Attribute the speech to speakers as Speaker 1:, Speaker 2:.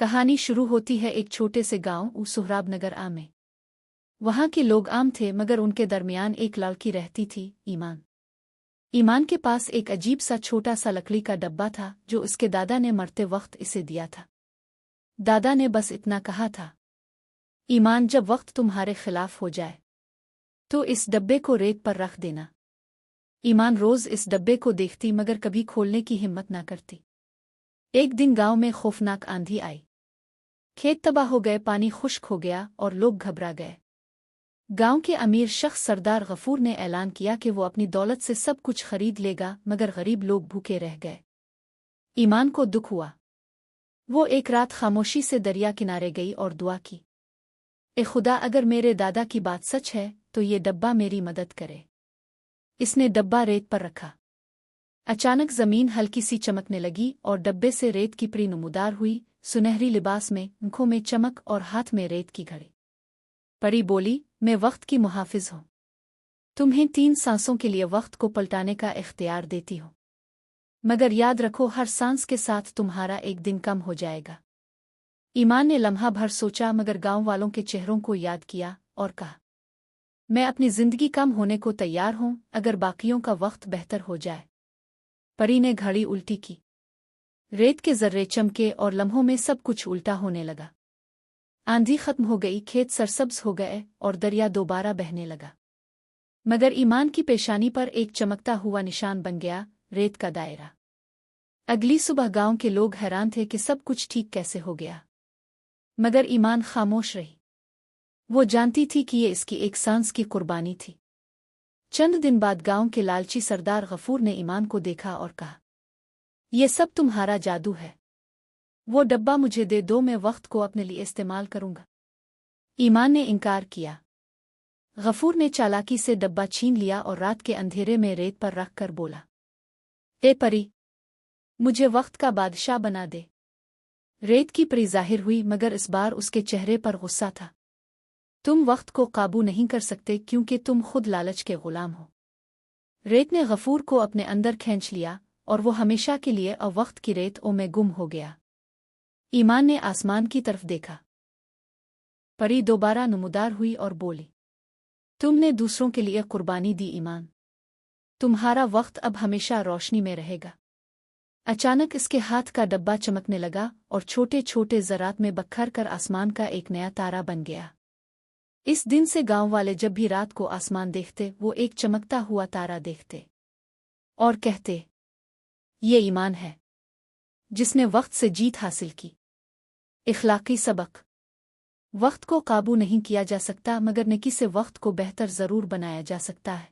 Speaker 1: کہانی شروع ہوتی ہے ایک چھوٹے سے گاؤں سہراب نگر میں۔ وہاں کے لوگ عام تھے مگر ان کے درمیان ایک لڑکی رہتی تھی، ایمان۔ ایمان کے پاس ایک عجیب سا چھوٹا سا لکڑی کا ڈبہ تھا جو اس کے دادا نے مرتے وقت اسے دیا تھا۔ دادا نے بس اتنا کہا تھا، ایمان جب وقت تمہارے خلاف ہو جائے تو اس ڈبے کو ریت پر رکھ دینا۔ ایمان روز اس ڈبے کو دیکھتی مگر کبھی کھولنے کی ہمت نہ کرتی۔ ایک دن گاؤں میں خوفناک آندھی آئی، کھیت تباہ ہو گئے، پانی خشک ہو گیا اور لوگ گھبرا گئے۔ گاؤں کے امیر شخص سردار غفور نے اعلان کیا کہ وہ اپنی دولت سے سب کچھ خرید لے گا مگر غریب لوگ بھوکے رہ گئے۔ ایمان کو دکھ ہوا۔ وہ ایک رات خاموشی سے دریا کنارے گئی اور دعا کی، اے خدا، اگر میرے دادا کی بات سچ ہے تو یہ ڈبہ میری مدد کرے۔ اس نے ڈبہ ریت پر رکھا۔ اچانک زمین ہلکی سی چمکنے لگی اور ڈبے سے ریت کی پری نمودار ہوئی، سنہری لباس میں، آنکھوں میں چمک اور ہاتھ میں ریت کی گھڑی۔ پری بولی، میں وقت کی محافظ ہوں، تمہیں 3 سانسوں کے لیے وقت کو پلٹانے کا اختیار دیتی ہوں، مگر یاد رکھو ہر سانس کے ساتھ تمہارا ایک دن کم ہو جائے گا۔ ایمان نے لمحہ بھر سوچا مگر گاؤں والوں کے چہروں کو یاد کیا اور کہا، میں اپنی زندگی کم ہونے کو تیار ہوں اگر باقیوں کا وقت بہتر ہو جائے۔ پری نے گھڑی الٹی کی، ریت کے ذرے چمکے اور لمحوں میں سب کچھ الٹا ہونے لگا۔ آندھی ختم ہو گئی، کھیت سرسبز ہو گئے اور دریا دوبارہ بہنے لگا، مگر ایمان کی پیشانی پر ایک چمکتا ہوا نشان بن گیا، ریت کا دائرہ۔ اگلی صبح گاؤں کے لوگ حیران تھے کہ سب کچھ ٹھیک کیسے ہو گیا، مگر ایمان خاموش رہی۔ وہ جانتی تھی کہ یہ اس کی ایک سانس کی قربانی تھی۔ چند دن بعد گاؤں کے لالچی سردار غفور نے ایمان کو دیکھا اور کہا، یہ سب تمہارا جادو ہے، وہ ڈبہ مجھے دے دو، میں وقت کو اپنے لیے استعمال کروں گا۔ ایمان نے انکار کیا۔ غفور نے چالاکی سے ڈبہ چھین لیا اور رات کے اندھیرے میں ریت پر رکھ کر بولا، اے پری، مجھے وقت کا بادشاہ بنا دے۔ ریت کی پری ظاہر ہوئی مگر اس بار اس کے چہرے پر غصہ تھا۔ تم وقت کو قابو نہیں کر سکتے کیونکہ تم خود لالچ کے غلام ہو۔ ریت نے غفور کو اپنے اندر کھینچ لیا اور وہ ہمیشہ کے لیے وقت کی ریت میں گم ہو گیا۔ ایمان نے آسمان کی طرف دیکھا۔ پری دوبارہ نمودار ہوئی اور بولی، تم نے دوسروں کے لیے قربانی دی ایمان، تمہارا وقت اب ہمیشہ روشنی میں رہے گا۔ اچانک اس کے ہاتھ کا ڈبہ چمکنے لگا اور چھوٹے چھوٹے ذرات میں بکھر کر آسمان کا ایک نیا تارا بن گیا۔ اس دن سے گاؤں والے جب بھی رات کو آسمان دیکھتے وہ ایک چمکتا ہوا تارا دیکھتے اور کہتے، یہ ایمان ہے جس نے وقت سے جیت حاصل کی۔ اخلاقی سبق: وقت کو قابو نہیں کیا جا سکتا مگر نیکی سے وقت کو بہتر ضرور بنایا جا سکتا ہے۔